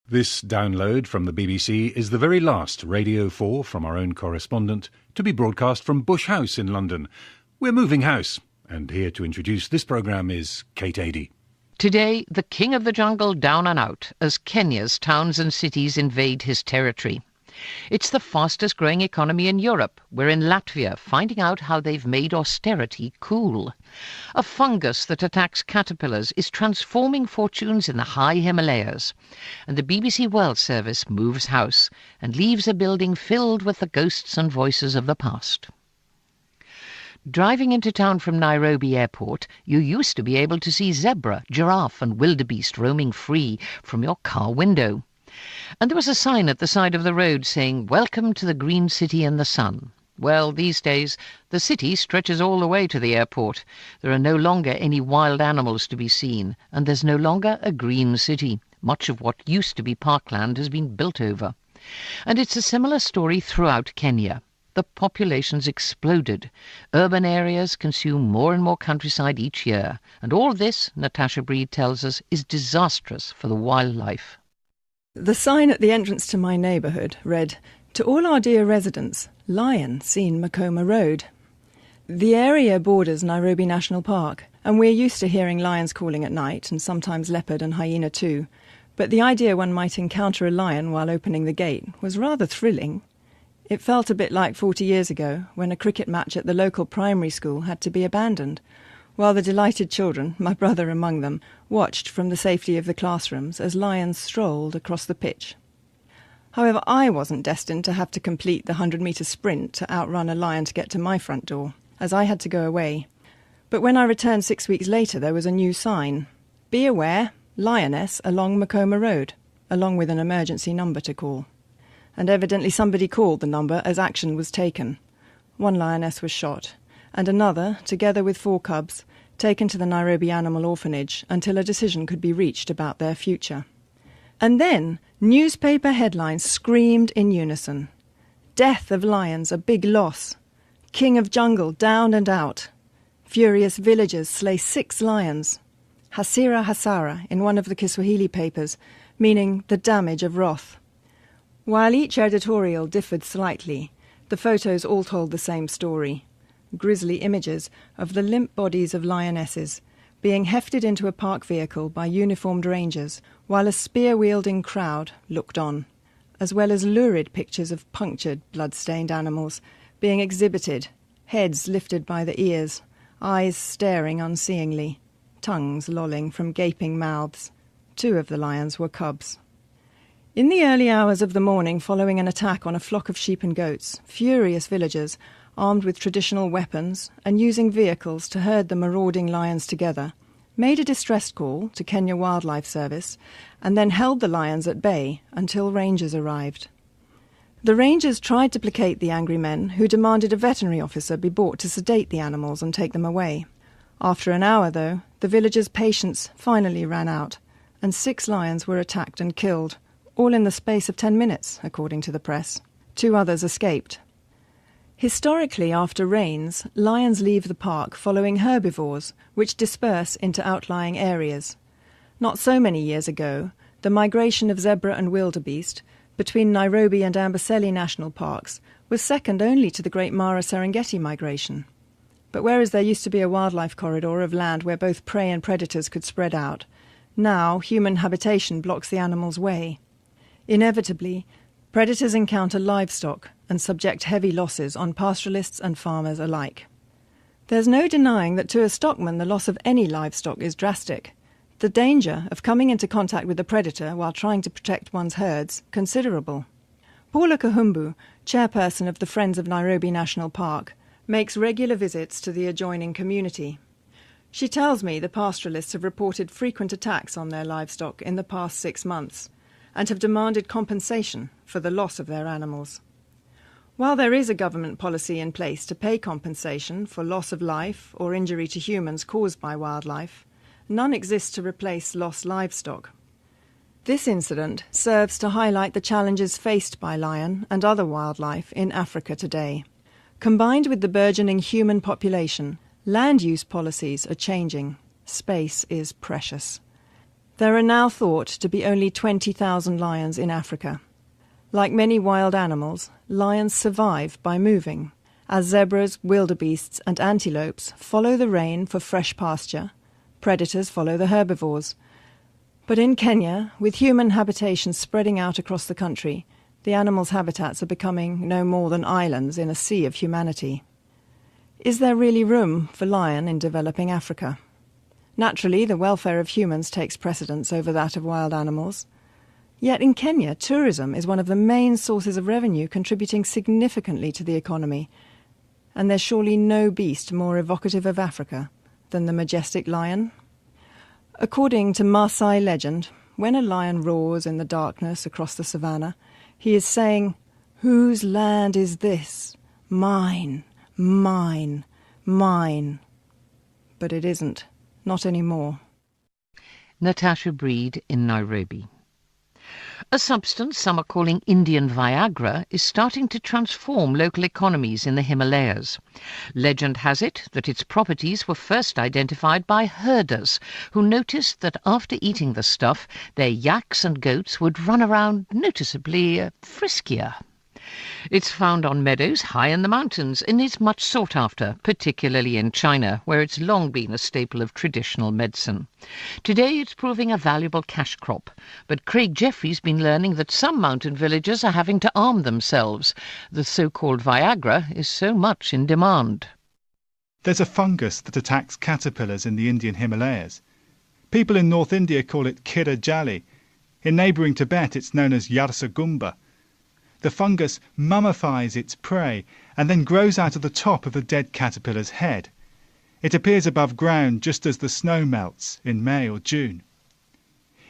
This download from the BBC is the very last Radio 4 from our own correspondent to be broadcast from Bush House in London. We're moving house, and here to introduce this programme is Kate Adie. Today, the king of the jungle down and out as Kenya's towns and cities invade his territory. It's the fastest growing economy in Europe. We're in Latvia, finding out how they've made austerity cool. A fungus that attacks caterpillars is transforming fortunes in the high Himalayas. And the BBC World Service moves house and leaves a building filled with the ghosts and voices of the past. Driving into town from Nairobi Airport, you used to be able to see zebra, giraffe and wildebeest roaming free from your car window. And there was a sign at the side of the road saying, "Welcome to the green city in the sun." Well, these days, the city stretches all the way to the airport. There are no longer any wild animals to be seen, and there's no longer a green city. Much of what used to be parkland has been built over. And it's a similar story throughout Kenya. The population's exploded. Urban areas consume more and more countryside each year. And all this, Natasha Breed tells us, is disastrous for the wildlife. The sign at the entrance to my neighbourhood read, "To all our dear residents, lion seen Makoma Road." The area borders Nairobi National Park, and we're used to hearing lions calling at night, and sometimes leopard and hyena too. But the idea one might encounter a lion while opening the gate was rather thrilling. It felt a bit like 40 years ago, when a cricket match at the local primary school had to be abandoned, while the delighted children, my brother among them, watched from the safety of the classrooms as lions strolled across the pitch. However, I wasn't destined to have to complete the 100-metre sprint to outrun a lion to get to my front door, as I had to go away. But when I returned 6 weeks later, there was a new sign. "Be aware, lioness along Makoma Road," along with an emergency number to call. And evidently somebody called the number as action was taken. One lioness was shot, and another, together with 4 cubs, taken to the Nairobi Animal Orphanage until a decision could be reached about their future. And then newspaper headlines screamed in unison. "Death of lions, a big loss. King of jungle down and out. Furious villagers slay 6 lions. Hasira Hasara" in one of the Kiswahili papers, meaning the damage of wrath. While each editorial differed slightly, the photos all told the same story. Grisly images of the limp bodies of lionesses being hefted into a park vehicle by uniformed rangers while a spear-wielding crowd looked on, as well as lurid pictures of punctured, blood-stained animals being exhibited, heads lifted by the ears, eyes staring unseeingly, tongues lolling from gaping mouths. 2 of the lions were cubs. In the early hours of the morning following an attack on a flock of sheep and goats, furious villagers, armed with traditional weapons and using vehicles to herd the marauding lions together, made a distress call to Kenya Wildlife Service and then held the lions at bay until rangers arrived. The rangers tried to placate the angry men, who demanded a veterinary officer be brought to sedate the animals and take them away. After an hour, though, the villagers' patience finally ran out, and 6 lions were attacked and killed, all in the space of 10 minutes, according to the press. 2 others escaped. Historically, after rains, lions leave the park following herbivores, which disperse into outlying areas. Not so many years ago, the migration of zebra and wildebeest between Nairobi and Amboseli national parks was second only to the Great Mara-Serengeti migration. But whereas there used to be a wildlife corridor of land where both prey and predators could spread out, now human habitation blocks the animals' way. Inevitably, predators encounter livestock and subject heavy losses on pastoralists and farmers alike. There's no denying that to a stockman the loss of any livestock is drastic. The danger of coming into contact with a predator while trying to protect one's herds considerable. Paula Kahumbu, chairperson of the Friends of Nairobi National Park, makes regular visits to the adjoining community. She tells me the pastoralists have reported frequent attacks on their livestock in the past 6 months and have demanded compensation for the loss of their animals. While there is a government policy in place to pay compensation for loss of life or injury to humans caused by wildlife, none exists to replace lost livestock. This incident serves to highlight the challenges faced by lion and other wildlife in Africa today. Combined with the burgeoning human population, land use policies are changing. Space is precious. There are now thought to be only 20,000 lions in Africa. Like many wild animals, lions survive by moving, as zebras, wildebeests and antelopes follow the rain for fresh pasture. Predators follow the herbivores. But in Kenya, with human habitation spreading out across the country, the animals' habitats are becoming no more than islands in a sea of humanity. Is there really room for lion in developing Africa? Naturally, the welfare of humans takes precedence over that of wild animals. Yet in Kenya, tourism is one of the main sources of revenue, contributing significantly to the economy. And there's surely no beast more evocative of Africa than the majestic lion. According to Maasai legend, when a lion roars in the darkness across the savannah, he is saying, "Whose land is this? Mine, mine, mine." But it isn't. Not anymore. Natasha Breed in Nairobi. A substance some are calling Indian Viagra is starting to transform local economies in the Himalayas. Legend has it that its properties were first identified by herders who noticed that after eating the stuff, their yaks and goats would run around noticeably friskier. It's found on meadows high in the mountains and is much sought after, particularly in China, where it's long been a staple of traditional medicine. Today it's proving a valuable cash crop, but Craig Jeffrey's been learning that some mountain villagers are having to arm themselves. The so-called Viagra is so much in demand. There's a fungus that attacks caterpillars in the Indian Himalayas. People in North India call it Kira Jali. In neighbouring Tibet it's known as Yarsagumba. The fungus mummifies its prey and then grows out of the top of the dead caterpillar's head. It appears above ground just as the snow melts in May or June.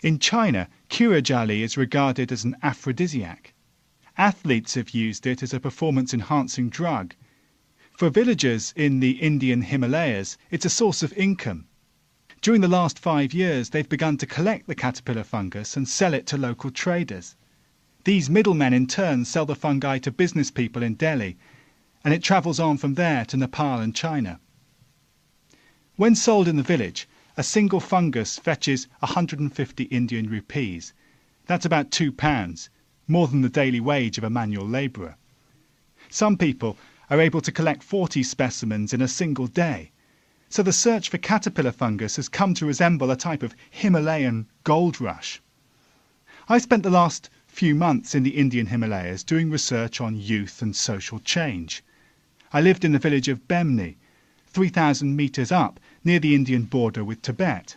In China, Kurajali is regarded as an aphrodisiac. Athletes have used it as a performance-enhancing drug. For villagers in the Indian Himalayas, it's a source of income. During the last 5 years, they've begun to collect the caterpillar fungus and sell it to local traders. These middlemen in turn sell the fungi to business people in Delhi, and it travels on from there to Nepal and China. When sold in the village, a single fungus fetches 150 Indian rupees. That's about £2, more than the daily wage of a manual labourer. Some people are able to collect 40 specimens in a single day. So the search for caterpillar fungus has come to resemble a type of Himalayan gold rush. I spent the last few months in the Indian Himalayas doing research on youth and social change. I lived in the village of Bemni, 3,000 metres up near the Indian border with Tibet.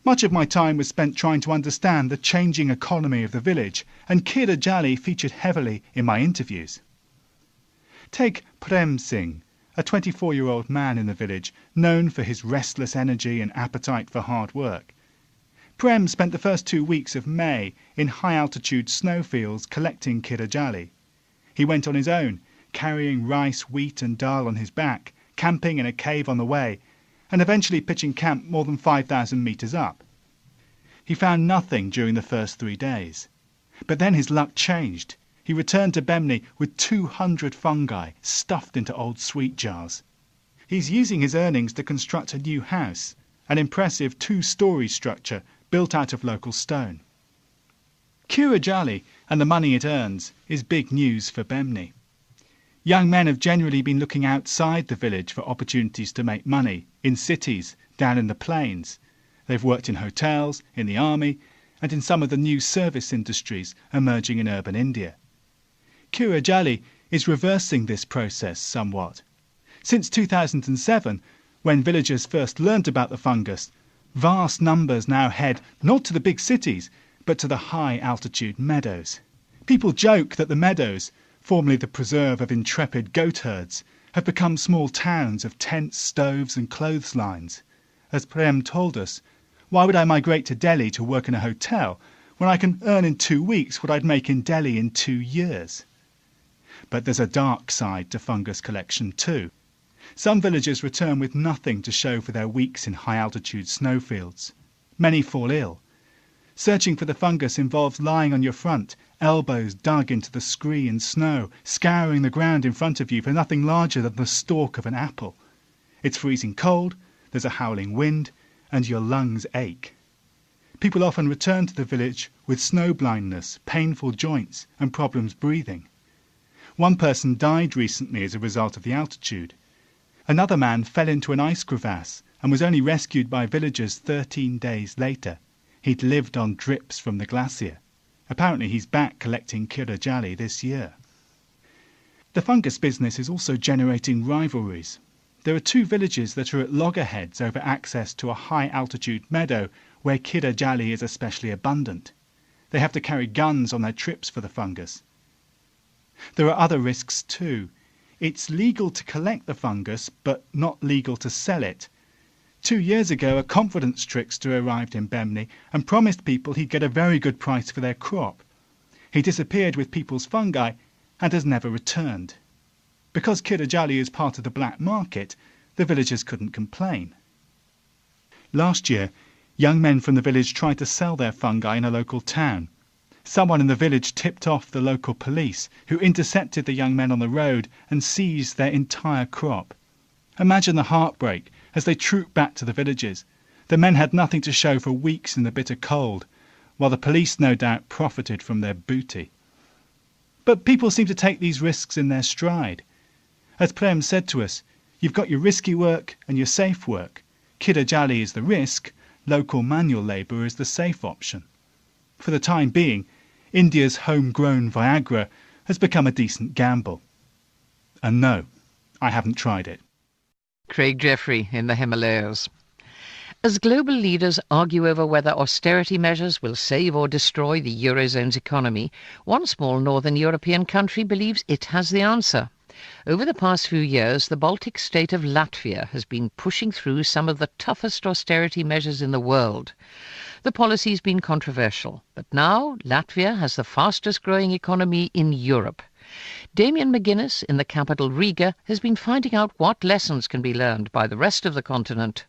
Much of my time was spent trying to understand the changing economy of the village, and Kira Jali featured heavily in my interviews. Take Prem Singh, a 24-year-old man in the village known for his restless energy and appetite for hard work. Prem spent the first 2 weeks of May in high-altitude snowfields collecting kirajali. He went on his own, carrying rice, wheat and dal on his back, camping in a cave on the way, and eventually pitching camp more than 5,000 metres up. He found nothing during the first 3 days. But then his luck changed. He returned to Bemni with 200 fungi stuffed into old sweet jars. He's using his earnings to construct a new house, an impressive 2-storey structure built out of local stone. Kurajali and the money it earns is big news for Bemni. Young men have generally been looking outside the village for opportunities to make money, in cities, down in the plains. They've worked in hotels, in the army, and in some of the new service industries emerging in urban India. Kurajali is reversing this process somewhat. Since 2007, when villagers first learnt about the fungus, vast numbers now head not to the big cities, but to the high-altitude meadows. People joke that the meadows, formerly the preserve of intrepid goat herds, have become small towns of tents, stoves and clotheslines. As Prem told us, why would I migrate to Delhi to work in a hotel when I can earn in 2 weeks what I'd make in Delhi in 2 years? But there's a dark side to fungus collection too. Some villagers return with nothing to show for their weeks in high-altitude snowfields. Many fall ill. Searching for the fungus involves lying on your front, elbows dug into the scree and snow, scouring the ground in front of you for nothing larger than the stalk of an apple. It's freezing cold, there's a howling wind, and your lungs ache. People often return to the village with snow blindness, painful joints and problems breathing. One person died recently as a result of the altitude. Another man fell into an ice crevasse and was only rescued by villagers 13 days later. He'd lived on drips from the glacier. Apparently he's back collecting Kira Jali this year. The fungus business is also generating rivalries. There are two villages that are at loggerheads over access to a high-altitude meadow where Kira Jali is especially abundant. They have to carry guns on their trips for the fungus. There are other risks too. It's legal to collect the fungus, but not legal to sell it. 2 years ago, a confidence trickster arrived in Bemni and promised people he'd get a very good price for their crop. He disappeared with people's fungi and has never returned. Because Kira Jali is part of the black market, the villagers couldn't complain. Last year, young men from the village tried to sell their fungi in a local town. Someone in the village tipped off the local police, who intercepted the young men on the road and seized their entire crop. Imagine the heartbreak as they trooped back to the villages. The men had nothing to show for weeks in the bitter cold, while the police no doubt profited from their booty. But people seem to take these risks in their stride. As Prem said to us, you've got your risky work and your safe work. Kira Jali is the risk, local manual labour is the safe option. For the time being, India's homegrown Viagra has become a decent gamble. And no, I haven't tried it. Craig Jeffrey in the Himalayas. As global leaders argue over whether austerity measures will save or destroy the Eurozone's economy, one small northern European country believes it has the answer. Over the past few years, the Baltic state of Latvia has been pushing through some of the toughest austerity measures in the world. The policy's been controversial, but now Latvia has the fastest growing economy in Europe. Damien McGuinness in the capital Riga has been finding out what lessons can be learned by the rest of the continent.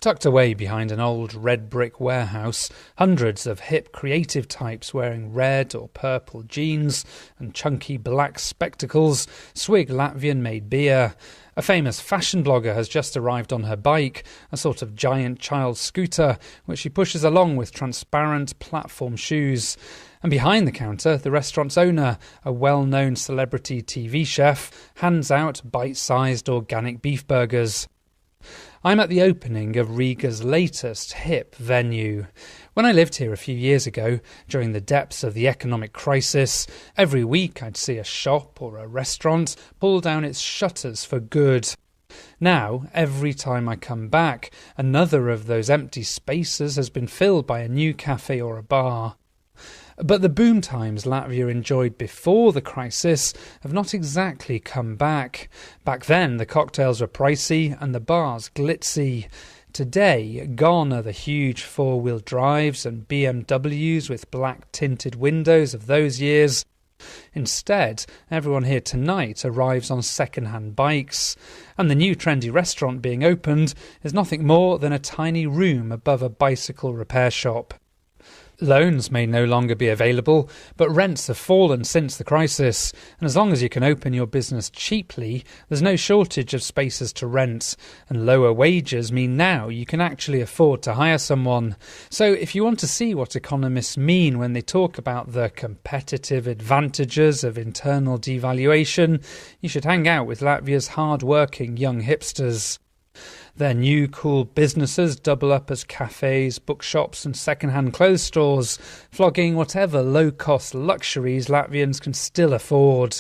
Tucked away behind an old red brick warehouse, hundreds of hip creative types wearing red or purple jeans and chunky black spectacles swig Latvian-made beer. A famous fashion blogger has just arrived on her bike, a sort of giant child scooter, which she pushes along with transparent platform shoes. And behind the counter, the restaurant's owner, a well-known celebrity TV chef, hands out bite-sized organic beef burgers. I'm at the opening of Riga's latest hip venue. When I lived here a few years ago, during the depths of the economic crisis, every week I'd see a shop or a restaurant pull down its shutters for good. Now, every time I come back, another of those empty spaces has been filled by a new cafe or a bar. But the boom times Latvia enjoyed before the crisis have not exactly come back. Back then, the cocktails were pricey and the bars glitzy. Today, gone are the huge four-wheel drives and BMWs with black tinted windows of those years. Instead, everyone here tonight arrives on second-hand bikes, and the new trendy restaurant being opened is nothing more than a tiny room above a bicycle repair shop. Loans may no longer be available, but rents have fallen since the crisis, and as long as you can open your business cheaply, there's no shortage of spaces to rent, and lower wages mean now you can actually afford to hire someone. So if you want to see what economists mean when they talk about the competitive advantages of internal devaluation, you should hang out with Latvia's hard-working young hipsters. Their new cool businesses double up as cafes, bookshops and second-hand clothes stores, flogging whatever low-cost luxuries Latvians can still afford.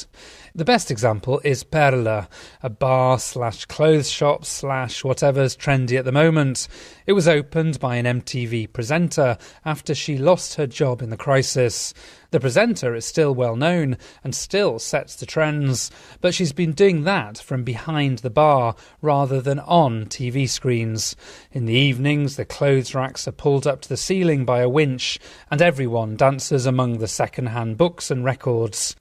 The best example is Perla, a bar/clothes shop/whatever's trendy at the moment. It was opened by an MTV presenter after she lost her job in the crisis. The presenter is still well known and still sets the trends, but she's been doing that from behind the bar rather than on TV screens. In the evenings, the clothes racks are pulled up to the ceiling by a winch, and everyone dances among the second-hand books and records.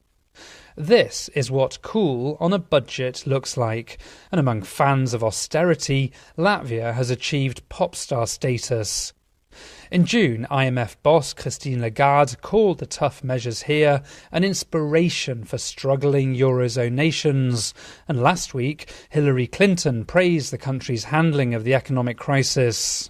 This is what cool on a budget looks like, and among fans of austerity, Latvia has achieved pop star status. In June, IMF boss Christine Lagarde called the tough measures here an inspiration for struggling Eurozone nations, and last week Hillary Clinton praised the country's handling of the economic crisis.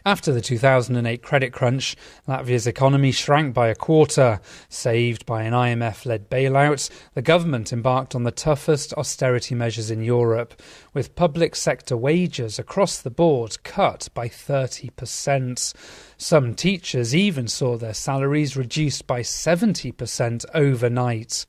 After the 2008 credit crunch, Latvia's economy shrank by a quarter. Saved by an IMF-led bailout, the government embarked on the toughest austerity measures in Europe, with public sector wages across the board cut by 30%. Some teachers even saw their salaries reduced by 70% overnight.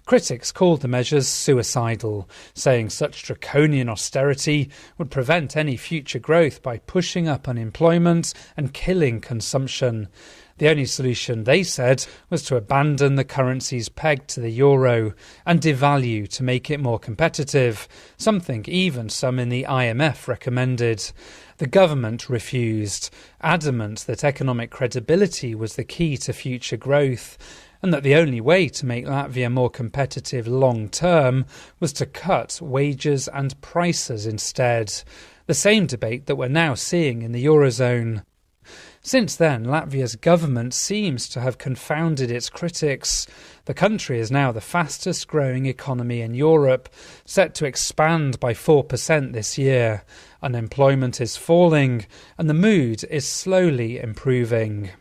Critics called the measures suicidal, saying such draconian austerity would prevent any future growth by pushing up unemployment and killing consumption. The only solution, they said, was to abandon the currencies pegged to the euro and devalue to make it more competitive, something even some in the IMF recommended. The government refused, adamant that economic credibility was the key to future growth, and that the only way to make Latvia more competitive long-term was to cut wages and prices instead. The same debate that we're now seeing in the Eurozone. Since then, Latvia's government seems to have confounded its critics. The country is now the fastest-growing economy in Europe, set to expand by 4% this year. Unemployment is falling, and the mood is slowly improving.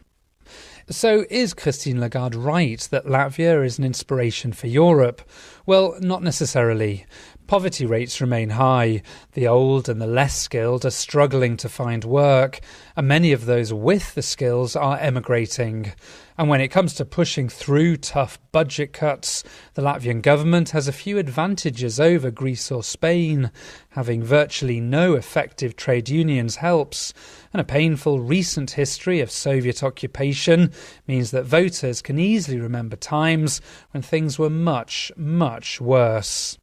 So is Christine Lagarde right that Latvia is an inspiration for Europe? Well, not necessarily. Poverty rates remain high. The old and the less skilled are struggling to find work, and many of those with the skills are emigrating. And when it comes to pushing through tough budget cuts, the Latvian government has a few advantages over Greece or Spain. Having virtually no effective trade unions helps, and a painful recent history of Soviet occupation means that voters can easily remember times when things were much, much worse.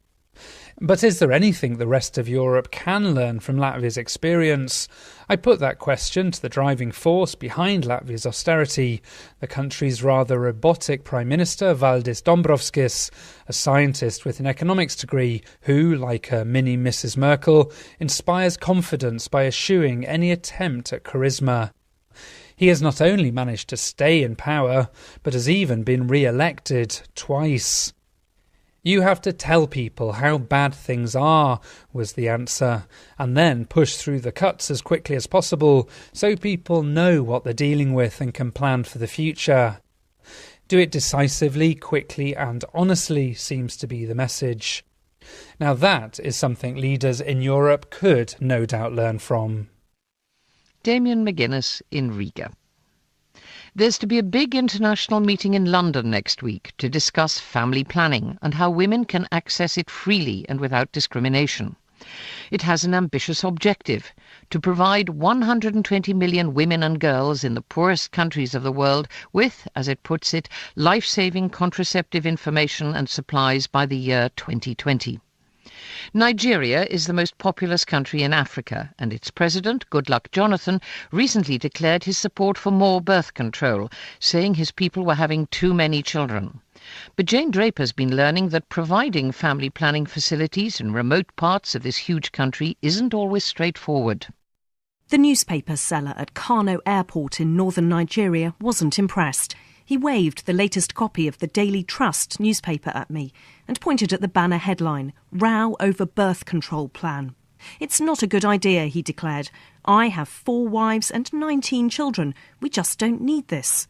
But is there anything the rest of Europe can learn from Latvia's experience? I put that question to the driving force behind Latvia's austerity, the country's rather robotic Prime Minister Valdis Dombrovskis, a scientist with an economics degree who, like a mini Mrs. Merkel, inspires confidence by eschewing any attempt at charisma. He has not only managed to stay in power, but has even been re-elected twice. You have to tell people how bad things are, was the answer, and then push through the cuts as quickly as possible so people know what they're dealing with and can plan for the future. Do it decisively, quickly and honestly seems to be the message. Now that is something leaders in Europe could no doubt learn from. Damien McGuinness in Riga. There's to be a big international meeting in London next week to discuss family planning and how women can access it freely and without discrimination. It has an ambitious objective: to provide 120 million women and girls in the poorest countries of the world with, as it puts it, life-saving contraceptive information and supplies by the year 2020. Nigeria is the most populous country in Africa, and its president, Goodluck Jonathan, recently declared his support for more birth control, saying his people were having too many children. But Jane Draper's been learning that providing family planning facilities in remote parts of this huge country isn't always straightforward. The newspaper seller at Kano Airport in northern Nigeria wasn't impressed. He waved the latest copy of the Daily Trust newspaper at me and pointed at the banner headline, "Row over birth control plan." "It's not a good idea," he declared. "I have 4 wives and 19 children. We just don't need this."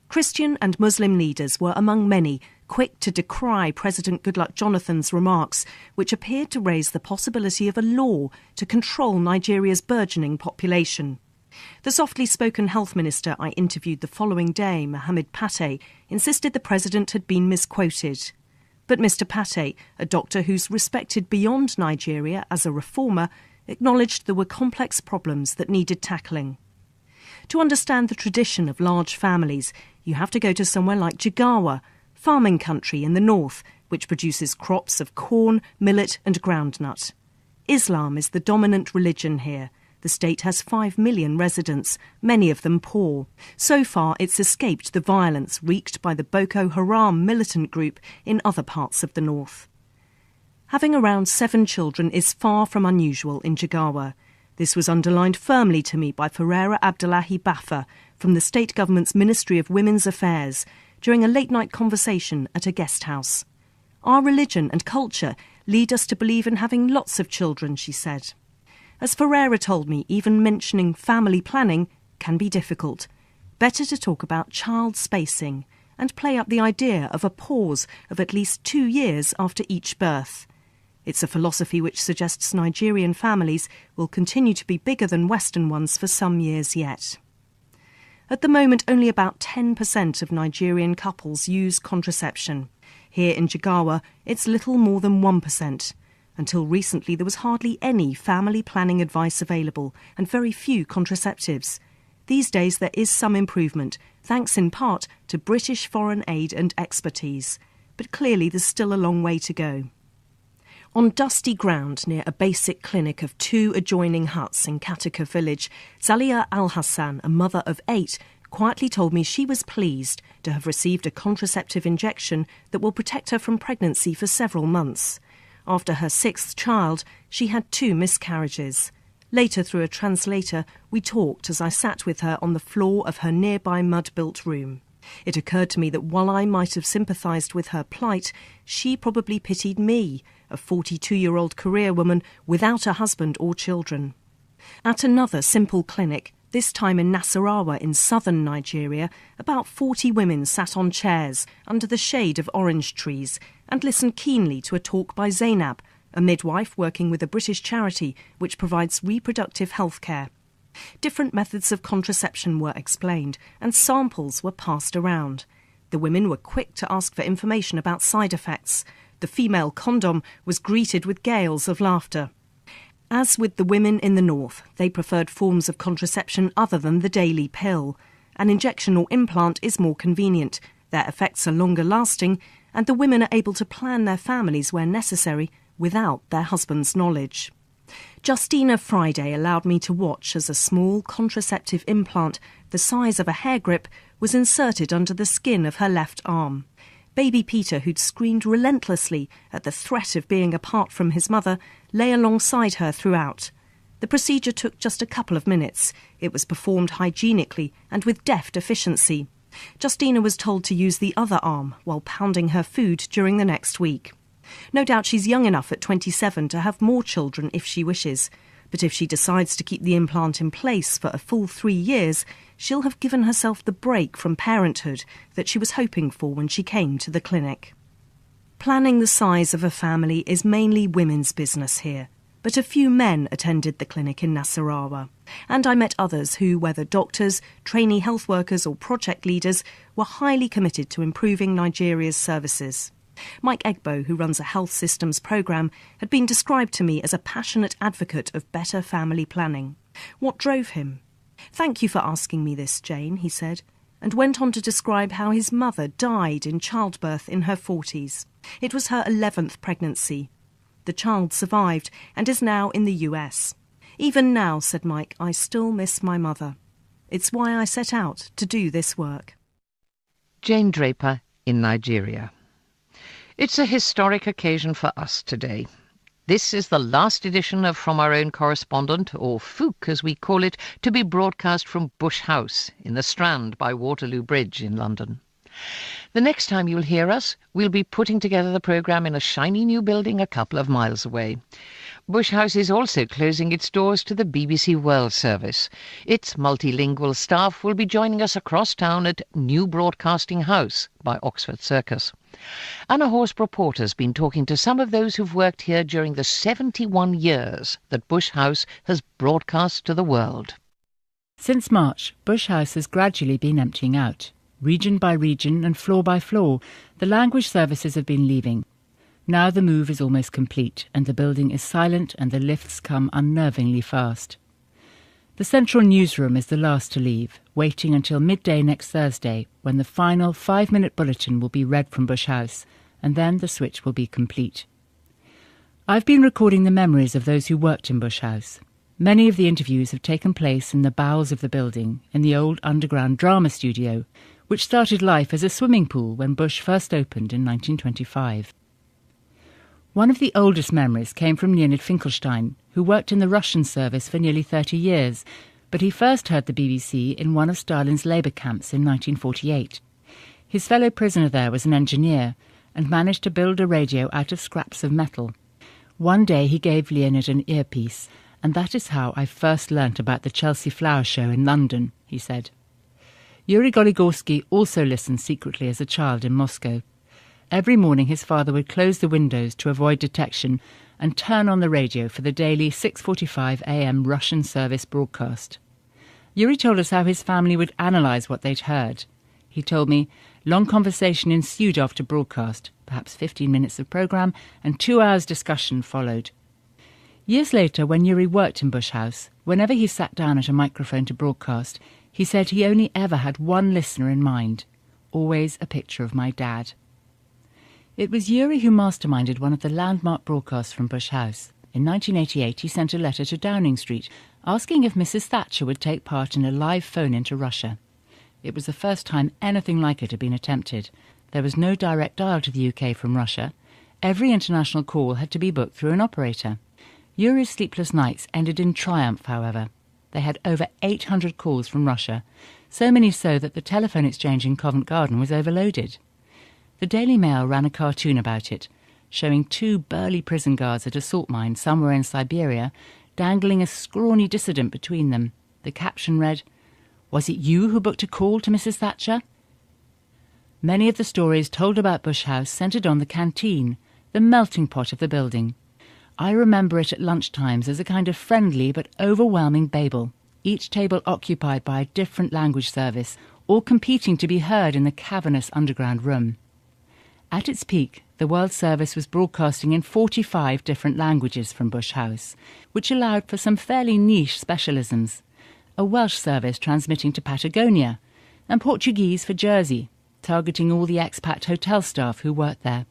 Christian and Muslim leaders were among many quick to decry President Goodluck Jonathan's remarks, which appeared to raise the possibility of a law to control Nigeria's burgeoning population. The softly spoken health minister I interviewed the following day, Mohammed Pate, insisted the president had been misquoted. But Mr. Pate, a doctor who's respected beyond Nigeria as a reformer, acknowledged there were complex problems that needed tackling. To understand the tradition of large families, you have to go to somewhere like Jigawa, farming country in the north, which produces crops of corn, millet and groundnut. Islam is the dominant religion here. The state has 5 million residents, many of them poor. So far, it's escaped the violence wreaked by the Boko Haram militant group in other parts of the north. Having around 7 children is far from unusual in Jigawa. This was underlined firmly to me by Ferreira Abdullahi Baffa from the state government's Ministry of Women's Affairs during a late-night conversation at a guest house. "Our religion and culture lead us to believe in having lots of children," she said. As Ferreira told me, even mentioning family planning can be difficult. Better to talk about child spacing and play up the idea of a pause of at least 2 years after each birth. It's a philosophy which suggests Nigerian families will continue to be bigger than Western ones for some years yet. At the moment, only about 10% of Nigerian couples use contraception. Here in Jigawa, it's little more than 1%. Until recently, there was hardly any family planning advice available and very few contraceptives. These days, there is some improvement, thanks in part to British foreign aid and expertise. But clearly, there's still a long way to go. On dusty ground near a basic clinic of 2 adjoining huts in Katika village, Zalia Al-Hassan, a mother of 8, quietly told me she was pleased to have received a contraceptive injection that will protect her from pregnancy for several months. After her 6th child, she had 2 miscarriages. Later, through a translator, we talked as I sat with her on the floor of her nearby mud-built room. It occurred to me that while I might have sympathised with her plight, she probably pitied me, a 42-year-old career woman without a husband or children. At another simple clinic, this time in Nasarawa in southern Nigeria, about 40 women sat on chairs under the shade of orange trees and listened keenly to a talk by Zainab, a midwife working with a British charity which provides reproductive health care. Different methods of contraception were explained and samples were passed around. The women were quick to ask for information about side effects. The female condom was greeted with gales of laughter. As with the women in the north, they preferred forms of contraception other than the daily pill. An injection or implant is more convenient, their effects are longer lasting, and the women are able to plan their families where necessary without their husband's knowledge. Justina Friday allowed me to watch as a small contraceptive implant the size of a hair grip was inserted under the skin of her left arm. Baby Peter, who'd screamed relentlessly at the threat of being apart from his mother, lay alongside her throughout. The procedure took just a couple of minutes. It was performed hygienically and with deft efficiency. Justina was told to use the other arm while pounding her food during the next week. No doubt she's young enough at 27 to have more children if she wishes, but if she decides to keep the implant in place for a full 3 years, she'll have given herself the break from parenthood that she was hoping for when she came to the clinic. Planning the size of a family is mainly women's business here, but a few men attended the clinic in Nasarawa, and I met others who, whether doctors, trainee health workers or project leaders, were highly committed to improving Nigeria's services. Mike Egbo, who runs a health systems programme, had been described to me as a passionate advocate of better family planning. What drove him? "Thank you for asking me this, Jane," he said, and went on to describe how his mother died in childbirth in her 40s. It was her 11th pregnancy. The child survived and is now in the US. "Even now," said Mike, "I still miss my mother. It's why I set out to do this work." Jane Draper in Nigeria. It's a historic occasion for us today. This is the last edition of From Our Own Correspondent, or FOOC as we call it, to be broadcast from Bush House in the Strand by Waterloo Bridge in London. The next time you'll hear us, we'll be putting together the programme in a shiny new building a couple of miles away. Bush House is also closing its doors to the BBC World Service. Its multilingual staff will be joining us across town at New Broadcasting House by Oxford Circus. Anna Horsborough-Porter has been talking to some of those who've worked here during the 71 years that Bush House has broadcast to the world. Since March, Bush House has gradually been emptying out. Region by region and floor by floor, the language services have been leaving. Now the move is almost complete and the building is silent and the lifts come unnervingly fast. The central newsroom is the last to leave, waiting until midday next Thursday when the final 5-minute bulletin will be read from Bush House, and then the switch will be complete. I've been recording the memories of those who worked in Bush House. Many of the interviews have taken place in the bowels of the building, in the old underground drama studio, which started life as a swimming pool when Bush first opened in 1925. One of the oldest memories came from Leonid Finkelstein, who worked in the Russian service for nearly 30 years, but he first heard the BBC in one of Stalin's labour camps in 1948. His fellow prisoner there was an engineer and managed to build a radio out of scraps of metal. One day he gave Leonid an earpiece, And that is how I first learnt about the Chelsea Flower Show in London, he said. Yuri Goligorsky also listened secretly as a child in Moscow. Every morning his father would close the windows to avoid detection and turn on the radio for the daily 6:45 a.m. Russian service broadcast. Yuri told us how his family would analyse what they'd heard. He told me long conversation ensued after broadcast, perhaps 15 minutes of programme, and 2 hours discussion followed. Years later, when Yuri worked in Bush House, whenever he sat down at a microphone to broadcast, he said he only ever had one listener in mind, always a picture of my dad. It was Yuri who masterminded one of the landmark broadcasts from Bush House. In 1988, he sent a letter to Downing Street asking if Mrs. Thatcher would take part in a live phone-in to Russia. It was the first time anything like it had been attempted. There was no direct dial to the UK from Russia. Every international call had to be booked through an operator. Yuri's sleepless nights ended in triumph, however. They had over 800 calls from Russia, so many so that the telephone exchange in Covent Garden was overloaded. The Daily Mail ran a cartoon about it, showing 2 burly prison guards at a salt mine somewhere in Siberia, dangling a scrawny dissident between them. The caption read, "Was it you who booked a call to Mrs. Thatcher?" Many of the stories told about Bush House centred on the canteen, the melting pot of the building. I remember it at lunchtimes as a kind of friendly but overwhelming Babel, each table occupied by a different language service, all competing to be heard in the cavernous underground room. At its peak, the World Service was broadcasting in 45 different languages from Bush House, which allowed for some fairly niche specialisms. A Welsh service transmitting to Patagonia, and Portuguese for Jersey, targeting all the expat hotel staff who worked there.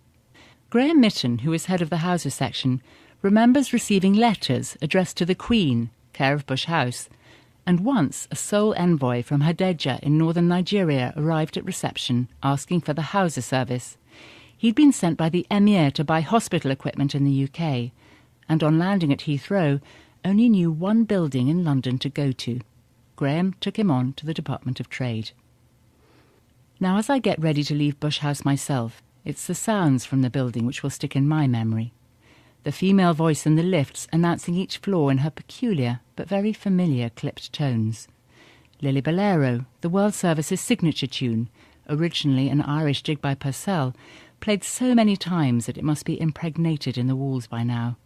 Graham Mitten, who was head of the Hausa section, remembers receiving letters addressed to the Queen, care of Bush House, and once a sole envoy from Hadejia in northern Nigeria arrived at reception asking for the Hausa service. He'd been sent by the Emir to buy hospital equipment in the UK, and on landing at Heathrow, only knew one building in London to go to. Graham took him on to the Department of Trade. Now, as I get ready to leave Bush House myself, it's the sounds from the building which will stick in my memory. The female voice in the lifts announcing each floor in her peculiar but very familiar clipped tones. Lily Bolero, the World Service's signature tune, originally an Irish jig by Purcell, played so many times that it must be impregnated in the walls by now.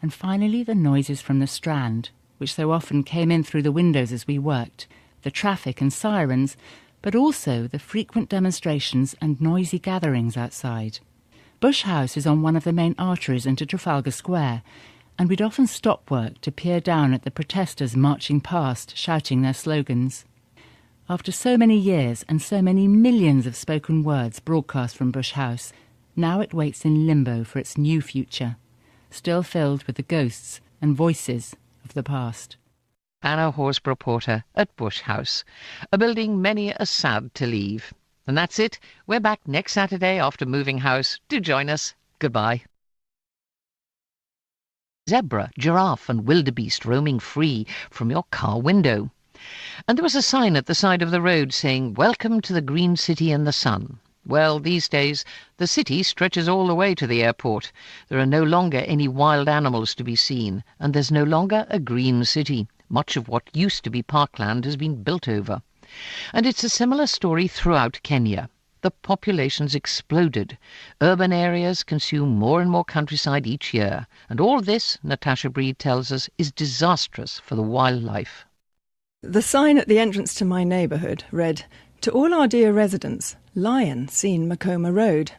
And finally the noises from the Strand, which so often came in through the windows as we worked, the traffic and sirens, but also the frequent demonstrations and noisy gatherings outside. Bush House is on one of the main arteries into Trafalgar Square, and we'd often stop work to peer down at the protesters marching past, shouting their slogans. After so many years and so many millions of spoken words broadcast from Bush House, now it waits in limbo for its new future, still filled with the ghosts and voices of the past. Anna Horsborough Porter at Bush House, a building many are sad to leave. And that's it. We're back next Saturday after moving house. Do join us. Goodbye. Zebra, giraffe and wildebeest roaming free from your car window. And there was a sign at the side of the road saying, "Welcome to the green city in the sun." Well, these days, the city stretches all the way to the airport. There are no longer any wild animals to be seen, and there's no longer a green city. Much of what used to be parkland has been built over. And it's a similar story throughout Kenya. The population's exploded. Urban areas consume more and more countryside each year. And all this, Natasha Breed tells us, is disastrous for the wildlife. The sign at the entrance to my neighbourhood read, "To all our dear residents, lion seen Makoma Road."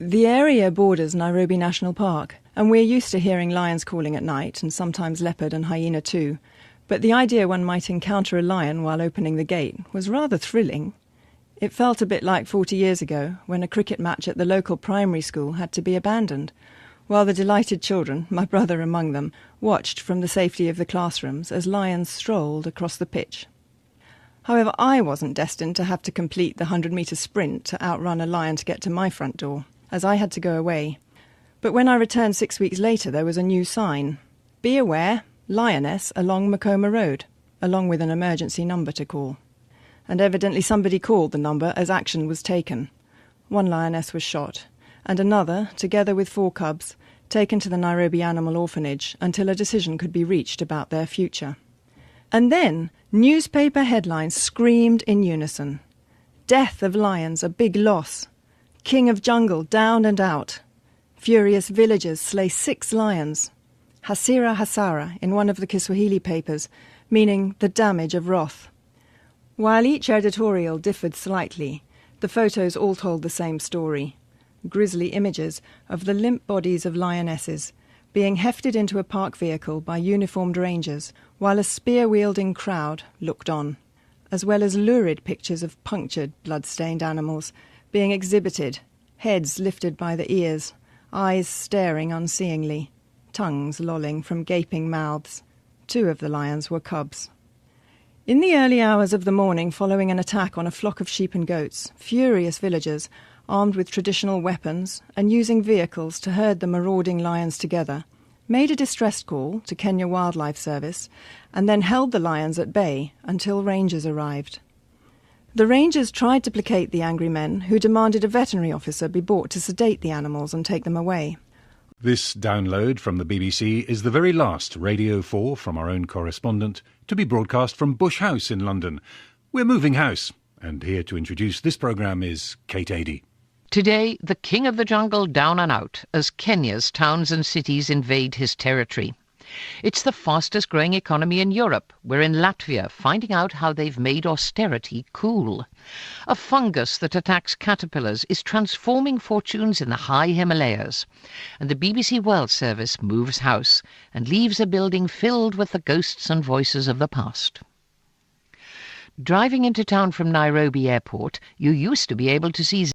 The area borders Nairobi National Park, and we're used to hearing lions calling at night, and sometimes leopard and hyena too. But the idea one might encounter a lion while opening the gate was rather thrilling. It felt a bit like 40 years ago, when a cricket match at the local primary school had to be abandoned, while the delighted children, my brother among them, watched from the safety of the classrooms as lions strolled across the pitch. However, I wasn't destined to have to complete the 100-metre sprint to outrun a lion to get to my front door, as I had to go away. But when I returned 6 weeks later, there was a new sign. "Be aware, lioness along Makoma Road," along with an emergency number to call. And evidently somebody called the number as action was taken. One lioness was shot, and another, together with 4 cubs, taken to the Nairobi Animal Orphanage until a decision could be reached about their future. And then newspaper headlines screamed in unison. Death of lions, a big loss. King of jungle down and out. Furious villagers slay 6 lions. Hasira hasara in one of the Kiswahili papers, meaning the damage of wrath. While each editorial differed slightly, the photos all told the same story. Grisly images of the limp bodies of lionesses being hefted into a park vehicle by uniformed rangers while a spear-wielding crowd looked on, as well as lurid pictures of punctured, blood-stained animals being exhibited, heads lifted by the ears, eyes staring unseeingly, tongues lolling from gaping mouths. 2 of the lions were cubs. In the early hours of the morning following an attack on a flock of sheep and goats, furious villagers, armed with traditional weapons and using vehicles to herd the marauding lions together, made a distress call to Kenya Wildlife Service and then held the lions at bay until rangers arrived. The rangers tried to placate the angry men, who demanded a veterinary officer be brought to sedate the animals and take them away. This download from the BBC is the very last Radio 4 from our own correspondent to be broadcast from Bush House in London. We're moving house, and here to introduce this programme is Kate Adie. Today, the king of the jungle down and out as Kenya's towns and cities invade his territory. It's the fastest growing economy in Europe. We're in Latvia, finding out how they've made austerity cool. A fungus that attacks caterpillars is transforming fortunes in the high Himalayas. And the BBC World Service moves house and leaves a building filled with the ghosts and voices of the past. Driving into town from Nairobi Airport, you used to be able to see